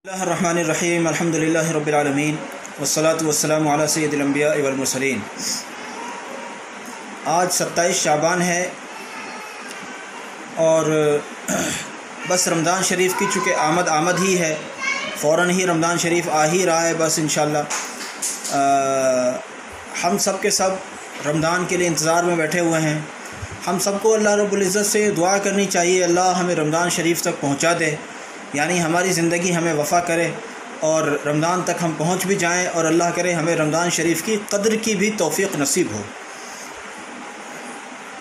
बिस्मिल्लाहिर्रहमानिर्रहीम अल्हम्दुलिल्लाहि रब्बिल आलमीन वस्सलातु वस्सलामु अला सय्यिदिल अंबिया'i वल मुरसलीन। आज 27 शाबान है और बस रमज़ान शरीफ की चूँकि आमद ही है, फ़ौरन ही रमज़ान शरीफ आ ही रहा है। बस इंशाअल्लाह हम सब के सब रमज़ान के लिए इंतज़ार में बैठे हुए हैं। हम सबको अल्लाह रब्बुल इज़्ज़त से दुआ करनी चाहिए, अल्लाह हमें रमज़ान शरीफ तक पहुँचा दे, यानी हमारी ज़िंदगी हमें वफ़ा करे और रमज़ान तक हम पहुँच भी जाएं और अल्लाह करे हमें रमज़ान शरीफ की क़द्र की भी तौफ़ीक़ नसीब हो।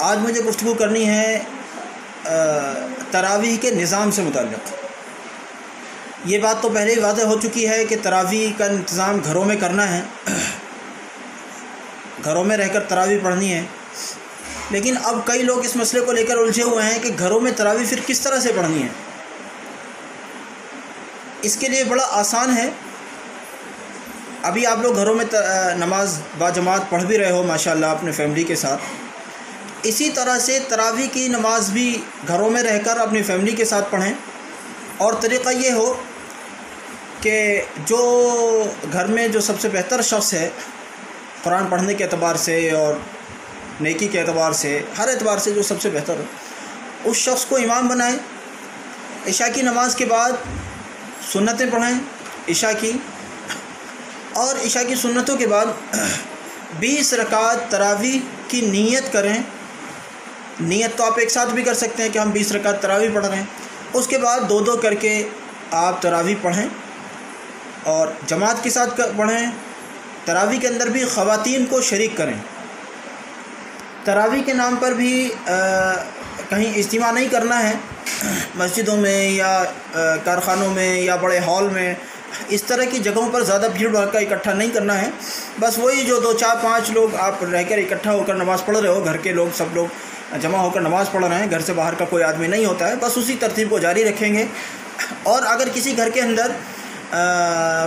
आज मुझे गुफ्तगू करनी है तरावीह के निज़ाम से मुताल्लिक़। ये बात तो पहले ही वाज़ेह हो चुकी है कि तरावीह का इंतज़ाम घरों में करना है, घरों में रहकर तरावीह पढ़नी है। लेकिन अब कई लोग इस मसले को लेकर उलझे हुए हैं कि घरों में तरावीह फिर किस तरह से पढ़नी है। इसके लिए बड़ा आसान है। अभी आप लोग घरों में नमाज बाजमात पढ़ भी रहे हो माशाअल्लाह अपने फैमिली के साथ। इसी तरह से तरावीह की नमाज भी घरों में रहकर अपनी फैमिली के साथ पढ़ें। और तरीक़ा ये हो कि जो घर में जो सबसे बेहतर शख्स है कुरान पढ़ने के एतबार से और नेकी के एतबार से, हर एतबार से जो सबसे बेहतर हो, उस शख्स को इमाम बनाएं। इशा की नमाज़ के बाद सुन्नतें पढ़ें इशा की, और इशा की सुन्नतों के बाद 20 रकात तरावीह की नीयत करें। नीयत तो आप एक साथ भी कर सकते हैं कि हम 20 रकात तरावीह पढ़ रहे हैं। उसके बाद दो दो करके आप तरावीह पढ़ें और जमात के साथ पढ़ें। तरावीह के अंदर भी ख़वातीन को शरीक करें। तरावीह के नाम पर भी कहीं इज्तिमा नहीं करना है, मस्जिदों में या कारखानों में या बड़े हॉल में, इस तरह की जगहों पर ज़्यादा भीड़ भाड़ का इकट्ठा नहीं करना है। बस वही जो 2 4 5 लोग आप रहकर इकट्ठा होकर नमाज़ पढ़ रहे हो, घर के लोग सब लोग जमा होकर नमाज़ पढ़ रहे हैं, घर से बाहर का कोई आदमी नहीं होता है, बस उसी तरतीब को जारी रखेंगे। और अगर किसी घर के अंदर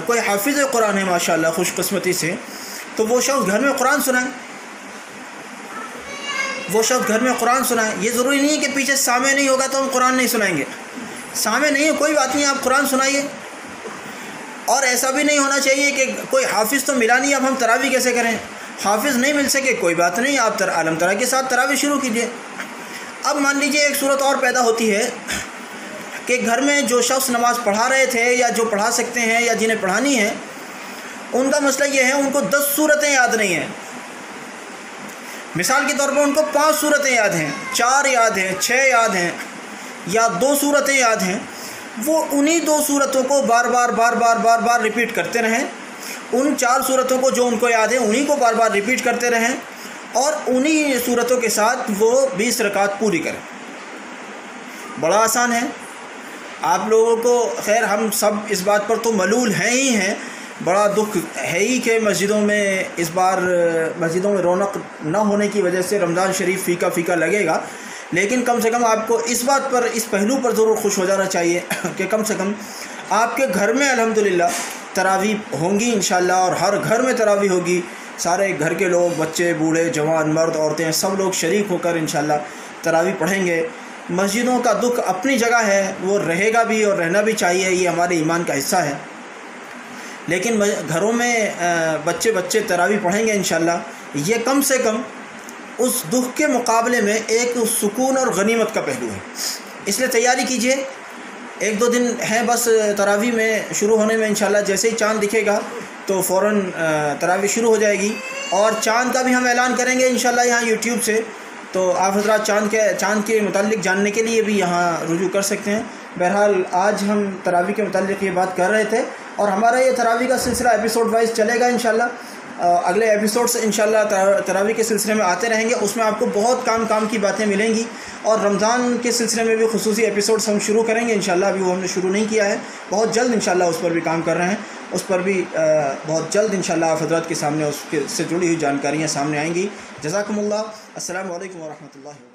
कोई हाफिज़ कुरान है माशाअल्लाह खुशकिस्मती से, तो वो शख्स घर में कुरान सुनाए, वो शख्स घर में कुरान सुनाए। ये ज़रूरी नहीं है कि पीछे सामे नहीं होगा तो हम कुरान नहीं सुनाएंगे। सामे नहीं है कोई बात नहीं, आप कुरान सुनाइए। और ऐसा भी नहीं होना चाहिए कि कोई हाफिज़ तो मिला नहीं, अब हम तरावीह कैसे करें। हाफिज़ नहीं मिल सके कोई बात नहीं, आप आलम तरा के साथ तरावीह शुरू कीजिए। अब मान लीजिए एक सूरत और पैदा होती है कि घर में जो शख्स नमाज़ पढ़ा रहे थे या जो पढ़ा सकते हैं या जिन्हें पढ़ानी है, उनका मसला ये है उनको 10 सूरतें याद नहीं हैं। मिसाल के तौर पर उनको 5 सूरतें याद हैं, 4 याद हैं, 6 याद हैं या 2 सूरतें याद हैं। वो उन्हीं 2 सूरतों को बार बार रिपीट करते रहें। उन 4 सूरतों को जो उनको याद है उन्हीं को बार बार रिपीट करते रहें और उन्हीं सूरतों के साथ वो 20 रकात पूरी करें। बड़ा आसान है। आप लोगों को खैर हम सब इस बात पर तो मलूल हैं ही हैं। बड़ा दुख है ही कि मस्जिदों में इस बार मस्जिदों में रौनक न होने की वजह से रमज़ान शरीफ फ़ीका फ़ीका लगेगा। लेकिन कम से कम आपको इस बात पर, इस पहलू पर ज़रूर खुश हो जाना चाहिए कि कम से कम आपके घर में अल्हम्दुलिल्लाह तरावीह होंगी इंशाअल्लाह, और हर घर में तरावीह होगी। सारे घर के लोग, बच्चे, बूढ़े, जवान, मर्द, औरतें, सब लोग शरीक होकर इंशाअल्लाह तरावीह पढ़ेंगे। मस्जिदों का दुख अपनी जगह है, वो रहेगा भी और रहना भी चाहिए, ये हमारे ईमान का हिस्सा है। लेकिन घरों में बच्चे तरावीह पढ़ेंगे इंशाअल्लाह, ये कम से कम उस दुख के मुकाबले में एक सुकून और गनीमत का पहलू है। इसलिए तैयारी कीजिए। 1-2 दिन हैं बस तरावीह में शुरू होने में इंशाअल्लाह। जैसे ही चाँद दिखेगा तो फ़ौरन तरावीह शुरू हो जाएगी। और चाँद का भी हम ऐलान करेंगे इंशाअल्लाह यहाँ यूट्यूब से, तो आप हज़रात चाँद के मुताल्लिक़ जानने के लिए भी यहाँ रुजू कर सकते हैं। बहरहाल आज हम तरावीह के मुताल्लिक़ ये बात कर रहे थे और हमारा ये तरावीह का सिलसिला एपिसोड वाइज चलेगा इंशाअल्लाह। अगले एपिसोड्स इंशाअल्लाह तरावीह के सिलसिले में आते रहेंगे। उसमें आपको बहुत काम की बातें मिलेंगी। और रमज़ान के सिलसिले में भी खुसूसी एपिसोड्स हम शुरू करेंगे इंशाअल्लाह। अभी वो हमने शुरू नहीं किया है, बहुत जल्द इंशाअल्लाह उस पर भी काम कर रहे हैं। उस पर भी बहुत जल्द इंशाअल्लाह आप हज़रात के सामने उसके से जुड़ी हुई जानकारियाँ सामने आएंगी। जज़ाकुमुल्लाह। अस्सलामु अलैकुम व रहमतुल्लाहि व बरकातुहू।